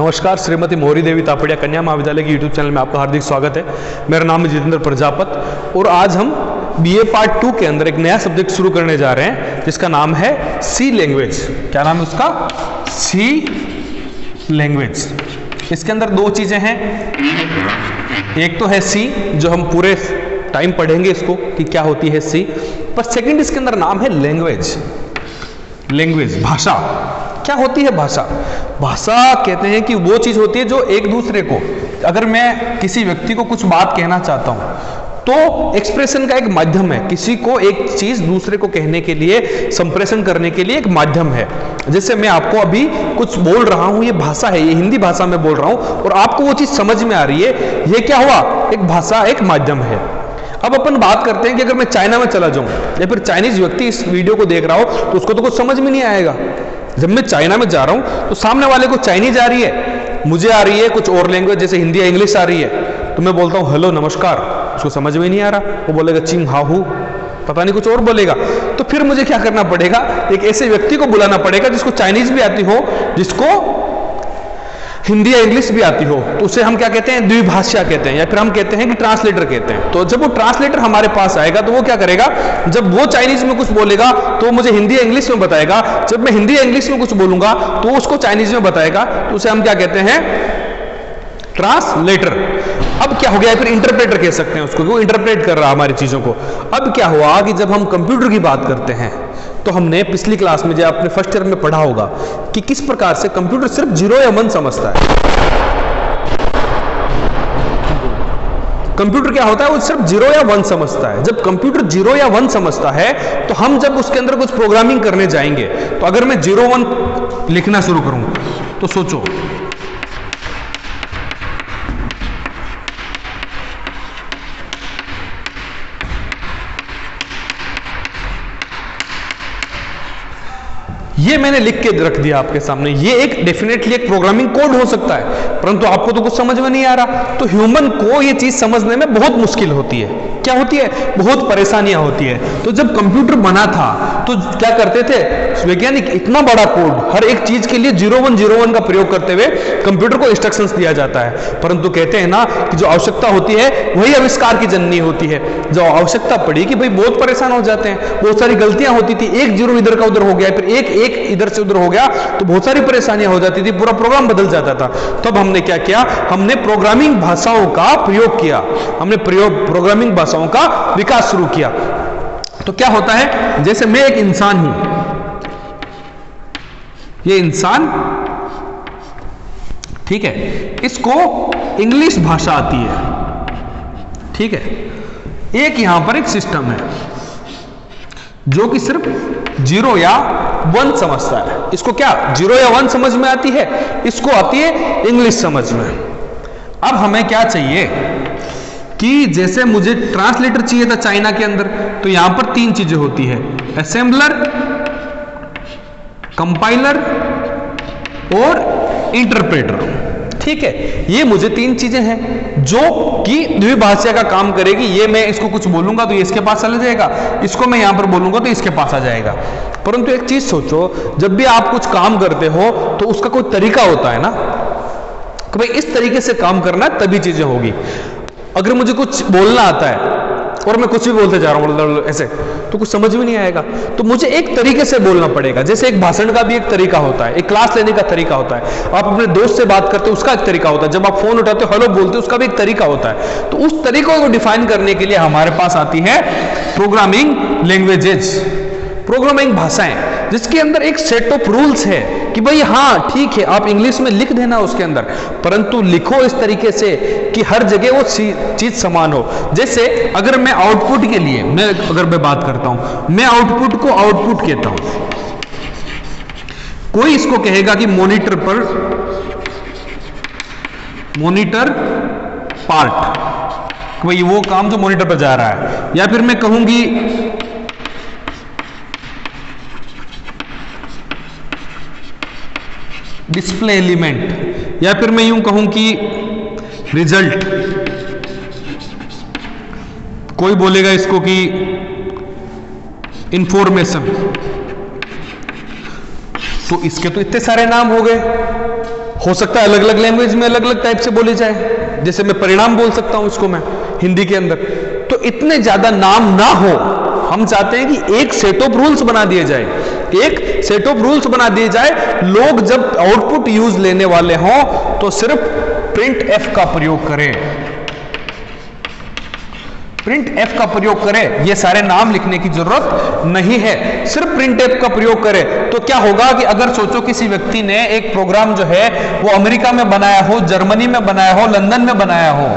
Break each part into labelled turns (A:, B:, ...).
A: नमस्कार, श्रीमती मोहरी देवी तापड़िया कन्या महाविद्यालय के यूट्यूब चैनल में आपका हार्दिक स्वागत है। मेरा नाम है जितेंद्र प्रजापत और आज हम बीए पार्ट 2 के अंदर एक नया सब्जेक्ट शुरू करने जा रहे हैं जिसका नाम है सी लैंग्वेज। क्या नाम है उसका? सी लैंग्वेज। इसके अंदर दो चीजें हैं, एक तो है सी जो हम पूरे टाइम पढ़ेंगे इसको कि क्या होती है सी, पर सेकंड इसके अंदर नाम है लैंग्वेज। लैंग्वेज भाषा। क्या होती है भाषा? भाषा कहते हैं कि वो चीज होती है जो एक दूसरे को, अगर मैं किसी व्यक्ति को कुछ बात कहना चाहता हूं तो एक्सप्रेशन का एक माध्यम है, किसी को एक चीज दूसरे को कहने के लिए, संप्रेषण करने के लिए एक माध्यम है। जैसे मैं आपको अभी कुछ बोल रहा हूं, ये भाषा है, ये हिंदी भाषा में बोल रहा हूं और आपको वो चीज समझ में आ रही है, ये क्या हुआ? एक भाषा, एक माध्यम है। अब अपन बात करते हैं कि अगर मैं चाइना में चला जाऊं या फिर चाइनीज व्यक्ति इस वीडियो को देख रहा हो तो उसको तो कुछ समझ में नहीं आएगा। जब मैं चाइना में जा रहा हूं तो सामने वाले को चाइनीज आ रही है, मुझे आ रही है कुछ और लैंग्वेज जैसे हिंदी या इंग्लिश आ रही है, तो मैं बोलता हूं हेलो नमस्कार, उसको समझ में नहीं आ रहा, वो बोलेगा चिंग हाहू, पता नहीं कुछ और बोलेगा। तो फिर मुझे क्या करना पड़ेगा? एक ऐसे व्यक्ति को बुलाना पड़ेगा जिसको चाइनीज भी आती हो, जिसको हिंदी या इंग्लिश भी आती हो, तो उसे हम क्या कहते हैं? द्विभाषा कहते हैं, या फिर हम कहते हैं कि ट्रांसलेटर कहते हैं। तो जब वो ट्रांसलेटर हमारे पास आएगा तो वो क्या करेगा? जब वो चाइनीज में कुछ बोलेगा तो मुझे हिंदी या इंग्लिश में बताएगा, जब मैं हिंदी या इंग्लिश में कुछ बोलूंगा तो उसको चाइनीज में बताएगा, तो उसे हम क्या कहते हैं? ट्रांसलेटर। अब क्या हो गया? फिर इंटरप्रेटर कह सकते हैं उसको, वो इंटरप्रेट कर रहा हमारी चीजों को। अब क्या हुआ कि जब हम कंप्यूटर की बात करते हैं तो हमने पिछली क्लास में, जब आपने फर्स्ट ईयर में पढ़ा होगा कि किस प्रकार से कंप्यूटर सिर्फ 0 या 1 समझता है। कंप्यूटर क्या होता है? वो सिर्फ 0 या 1 समझता है। जब कंप्यूटर 0 या 1 समझता है तो हम जब उसके अंदर कुछ प्रोग्रामिंग करने जाएंगे तो अगर मैं 0-1 लिखना शुरू करूं तो सोचो, ये मैंने लिख के रख दिया आपके सामने, ये एक डेफिनेटली एक प्रोग्रामिंग कोड हो सकता है, परंतु आपको तो कुछ समझ में नहीं आ रहा। तो ह्यूमन को ये चीज समझने में बहुत मुश्किल होती है। क्या होती है? बहुत परेशानियां होती है। तो जब कंप्यूटर बना था तो क्या करते थे वैज्ञानिक? इतना बड़ा कोड, हर एक चीज के लिए 0101 का प्रयोग करते हुए कंप्यूटर को इंस्ट्रक्शंस दिया जाता है। परंतु कहते हैं ना कि जो आवश्यकता होती है वही आविष्कार की जननी होती है। जो आवश्यकता पड़ी कि भाई बहुत परेशान हो जाते हैं, बहुत सारी गलतियां होती थी, एक 0 इधर का उधर हो गया, फिर एक इधर से उधर हो गया, तो बहुत सारी परेशानियां हो जाती थी, पूरा प्रोग्राम बदल जाता था। तब हमने क्या किया? हमने प्रोग्रामिंग भाषाओं का प्रयोग किया, हमने प्रोग्रामिंग भाषाओं का विकास शुरू किया। तो क्या होता है? जैसे मैं एक इंसान हूं, ये इंसान, ठीक है, इसको इंग्लिश भाषा आती है, ठीक है। एक यहां पर एक सिस्टम है जो कि सिर्फ 0 या 1 समझता है। इसको क्या 0 या 1 समझ में आती है? इसको आती है इंग्लिश समझ में। अब हमें क्या चाहिए कि जैसे मुझे ट्रांसलेटर चाहिए था चाइना के अंदर, तो यहां पर 3 चीजें होती है, असेंबलर, कंपाइलर और इंटरप्रेटर। ठीक है, ये मुझे 3 चीजें हैं जो कि द्विभाषा का काम करेगी। ये मैं इसको कुछ बोलूंगा तो ये इसके पास चला जाएगा, इसको मैं यहां पर बोलूंगा तो इसके पास आ जाएगा। परंतु एक चीज सोचो, जब भी आप कुछ काम करते हो तो उसका कोई तरीका होता है ना कि भाई इस तरीके से काम करना तभी चीजें होगी। अगर मुझे कुछ बोलना आता है और मैं कुछ भी बोलते जा रहा हूं ऐसे, तो कुछ समझ में नहीं आएगा। तो मुझे एक तरीके से बोलना पड़ेगा। जैसे एक भाषण का भी एक तरीका होता है, एक क्लास लेने का तरीका होता है, आप अपने दोस्त से बात करते हो उसका एक तरीका होता है, जब आप फोन उठाते हो हेलो बोलते हो उसका भी एक तरीका होता है। तो उस तरीकों को डिफाइन करने के लिए हमारे पास आती है प्रोग्रामिंग लैंग्वेजेस, प्रोग्रामिंग भाषाएं, जिसके अंदर एक सेट ऑफ रूल्स है कि भाई हाँ ठीक है आप इंग्लिश में लिख देना उसके अंदर, परंतु लिखो इस तरीके से कि हर जगह वो चीज समान हो। जैसे अगर मैं आउटपुट के लिए अगर मैं बात करता हूं, मैं आउटपुट को आउटपुट कहता हूं, कोई इसको कहेगा कि मॉनिटर पर, मॉनिटर पार्ट, भाई वो काम जो मॉनिटर पर जा रहा है, या फिर मैं कहूंगी डिस्प्ले एलिमेंट, या फिर मैं यूं कहूं कि रिजल्ट, कोई बोलेगा इसको कि इंफॉर्मेशन। तो इसके तो इतने सारे नाम हो गए। हो सकता है अलग अलग लैंग्वेज में अलग अलग टाइप से बोली जाए, जैसे मैं परिणाम बोल सकता हूं इसको मैं हिंदी के अंदर। तो इतने ज्यादा नाम ना हो, हम चाहते हैं कि एक सेट ऑफ रूल्स बना दिए जाए, एक सेट ऑफ रूल्स बना दिए जाए। लोग जब आउटपुट यूज लेने वाले हों तो सिर्फ प्रिंट एफ का प्रयोग करें, प्रिंट एफ का प्रयोग करें। ये सारे नाम लिखने की जरूरत नहीं है, सिर्फ प्रिंट एफ का प्रयोग करें। तो क्या होगा कि अगर सोचो किसी व्यक्ति ने एक प्रोग्राम जो है वो अमेरिका में बनाया हो, जर्मनी में बनाया हो, लंदन में बनाया हो,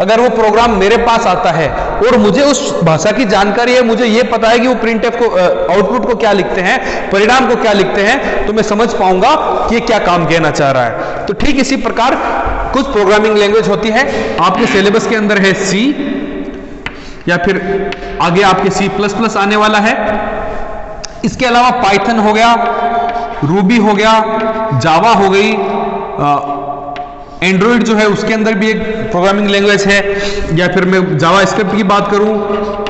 A: अगर वो प्रोग्राम मेरे पास आता है और मुझे उस भाषा की जानकारी है, मुझे ये पता है कि वो प्रिंट एफ को आउटपुट को क्या लिखते हैं, परिणाम को क्या लिखते हैं, तो मैं समझ पाऊंगा कि ये क्या काम कहना चाह रहा है। तो ठीक इसी प्रकार कुछ प्रोग्रामिंग लैंग्वेज होती है। आपके सिलेबस के अंदर है सी, या फिर आगे आपके C++ आने वाला है। इसके अलावा पाइथन हो गया, रूबी हो गया, जावा हो गई, एंड्रॉइड जो है उसके अंदर भी एक प्रोग्रामिंग लैंग्वेज है, या फिर मैं जावा स्क्रिप्ट की बात करूं,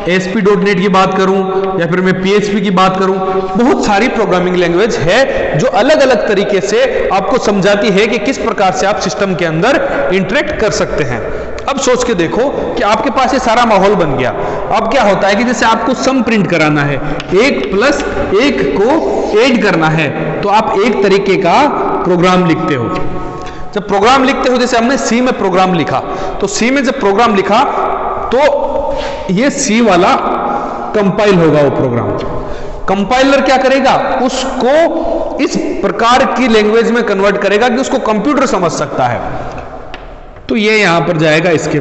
A: ASP.NET की बात करूं, या फिर मैं PHP की बात करूं। बहुत सारी प्रोग्रामिंग लैंग्वेज है जो अलग अलग तरीके से आपको समझाती है कि किस प्रकार से आप सिस्टम के अंदर इंटरेक्ट कर सकते हैं। अब सोच के देखो कि आपके पास ये सारा माहौल बन गया। अब क्या होता है कि जैसे आपको सम प्रिंट कराना है, 1+1 को ऐड करना है, तो आप एक तरीके का प्रोग्राम लिखते हो। जब प्रोग्राम लिखते हो, जैसे हमने सी में प्रोग्राम लिखा, तो सी में जब प्रोग्राम लिखा तो ये सी वाला कंपाइल होगा। वो प्रोग्राम कंपाइलर क्या करेगा, उसको इस प्रकार की लैंग्वेज में कन्वर्ट करेगा कि उसको कंप्यूटर समझ सकता है। तो ये यहां पर जाएगा इसके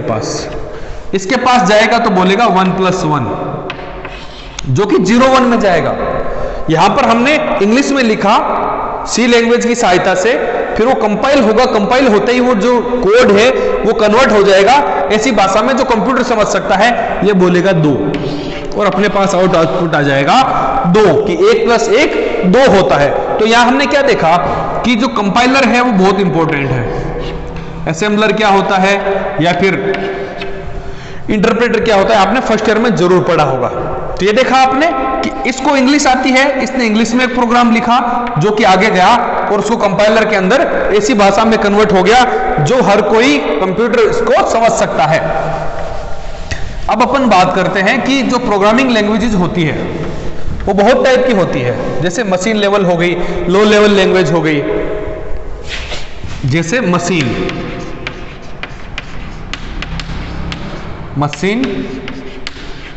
A: पास जाएगा तो बोलेगा 1+1, जो कि 0 1 में जाएगा। यहां पर हमने इंग्लिश में लिखा सी लैंग्वेज की सहायता से, फिर वो कंपाइल होगा, कंपाइल होते ही वो जो कोड है वो कन्वर्ट हो जाएगा ऐसी भाषा में जो कंप्यूटर समझ सकता है। ये बोलेगा 2, और अपने पास आउटपुट आ जाएगा 2, कि 1+1 2 होता है। तो यहां हमने क्या देखा कि जो कंपाइलर है वो बहुत इंपॉर्टेंट है। असेंबलर क्या होता है या फिर इंटरप्रेटर क्या होता है, आपने फर्स्ट ईयर में जरूर पढ़ा होगा। तो ये देखा आपने कि इसको इंग्लिश आती है, इसने इंग्लिश में एक प्रोग्राम लिखा जो कि आगे गया और उसको कंपाइलर के अंदर ऐसी भाषा में कन्वर्ट हो गया जो हर कोई कंप्यूटर इसको समझ सकता है। अब अपन बात करते हैं कि जो प्रोग्रामिंग लैंग्वेजेस होती है वो बहुत टाइप की होती है। जैसे मशीन लेवल हो गई, लो लेवल लैंग्वेज हो गई। जैसे मशीन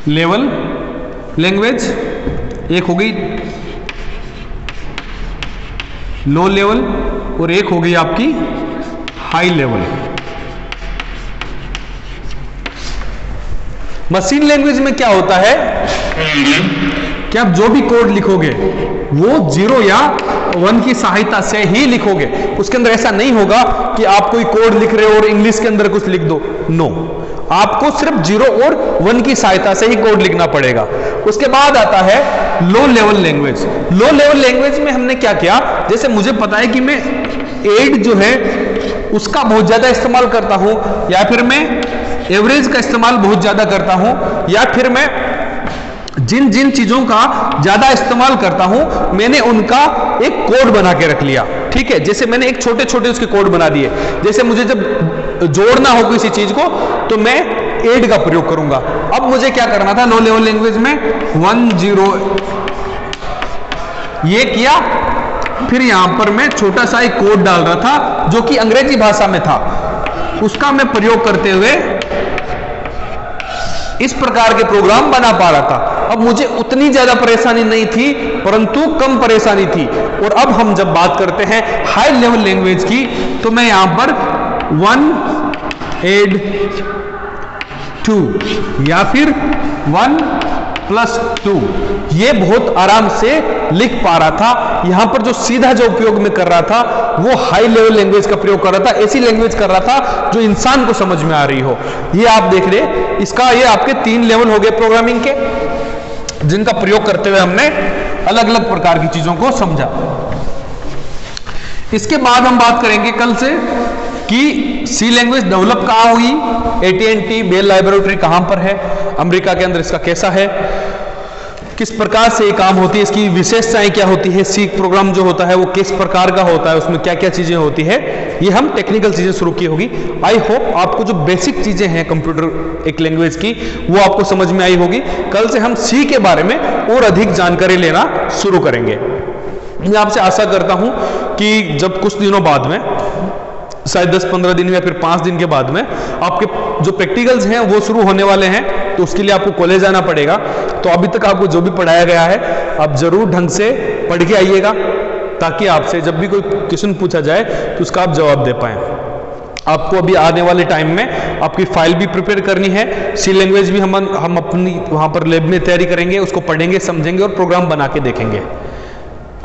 A: लेवल लैंग्वेज एक हो गई, लो लेवल, और एक हो गई आपकी हाई लेवल। मशीन लैंग्वेज में क्या होता है कि आप जो भी कोड लिखोगे वो 0 या 1 की सहायता से ही लिखोगे। उसके अंदर ऐसा नहीं होगा कि आप कोई कोड लिख रहे हो और इंग्लिश के अंदर कुछ लिख दो। नो, आपको सिर्फ 0 और 1 की सहायता से ही कोड लिखना पड़ेगा। उसके बाद आता है low level language. Low level language में हमने क्या किया, जैसे मुझे पता है कि मैं एड जो है उसका बहुत ज्यादा इस्तेमाल करता हूं, या फिर मैं एवरेज का इस्तेमाल बहुत ज्यादा करता हूं, या फिर मैं जिन जिन चीजों का ज्यादा इस्तेमाल करता हूं मैंने उनका एक कोड बना के रख लिया। ठीक है, जैसे मैंने एक छोटे छोटे उसके कोड बना दिए। जैसे मुझे जब जोड़ना हो किसी चीज को तो मैं ऐड का प्रयोग करूंगा। अब मुझे क्या करना था, लो लेवल लैंग्वेज में 1 0 ये किया, फिर यहां पर मैं छोटा सा एक कोड डाल रहा था जो कि अंग्रेजी भाषा में था, उसका मैं प्रयोग करते हुए इस प्रकार के प्रोग्राम बना पा रहा था। अब मुझे उतनी ज्यादा परेशानी नहीं थी, परंतु कम परेशानी थी। और अब हम जब बात करते हैं हाई लेवल लैंग्वेज की, तो मैं यहां पर 1 ऐड 2 या फिर 1+2 ये बहुत आराम से लिख पा रहा था। यहां पर जो सीधा जो उपयोग में कर रहा था वो हाई लेवल लैंग्वेज का प्रयोग कर रहा था, ऐसी लैंग्वेज कर रहा था जो इंसान को समझ में आ रही हो। ये आप देख रहे, इसका ये आपके 3 लेवल हो गए प्रोग्रामिंग के, जिनका प्रयोग करते हुए हमने अलग अलग प्रकार की चीजों को समझा। इसके बाद हम बात करेंगे कल से कि सी लैंग्वेज डेवलप कहां हुई, AT&T बेल लैबोरेटरी कहां पर है, अमेरिका के अंदर इसका कैसा है, किस प्रकार से ये काम होती है, इसकी विशेषताएं क्या होती है, सी प्रोग्राम जो होता है वो किस प्रकार का होता है, उसमें क्या क्या चीजें होती है, ये हम टेक्निकल चीजें शुरू की होगी। आई होप आपको जो बेसिक चीजें हैं कंप्यूटर एक लैंग्वेज की वो आपको समझ में आई होगी। कल से हम सी के बारे में और अधिक जानकारी लेना शुरू करेंगे। मैं आपसे आशा करता हूं कि जब कुछ दिनों बाद में, शायद 10-15 दिन या फिर 5 दिन के बाद में आपके जो प्रैक्टिकल्स हैं वो शुरू होने वाले हैं, तो उसके लिए आपको कॉलेज आना पड़ेगा। तो अभी तक आपको जो भी पढ़ाया गया है आप जरूर ढंग से पढ़ के आइएगा, ताकि आपसे जब भी कोई क्वेश्चन पूछा जाए तो उसका आप जवाब दे पाएं। आपको अभी आने वाले टाइम में आपकी फाइल भी प्रिपेयर करनी है, सी लैंग्वेज भी हम अपनी वहां पर लैब में तैयारी करेंगे, उसको पढ़ेंगे, समझेंगे और प्रोग्राम बना के देखेंगे।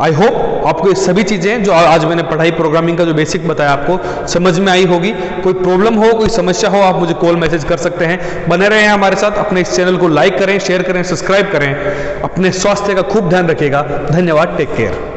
A: आई होप आपको ये सभी चीजें जो आज मैंने पढ़ाई प्रोग्रामिंग का जो बेसिक बताया आपको समझ में आई होगी। कोई प्रॉब्लम हो, कोई समस्या हो, आप मुझे कॉल मैसेज कर सकते हैं। बने रहे हैं हमारे साथ, अपने इस चैनल को लाइक करें, शेयर करें, सब्सक्राइब करें। अपने स्वास्थ्य का खूब ध्यान रखिएगा। धन्यवाद, टेक केयर।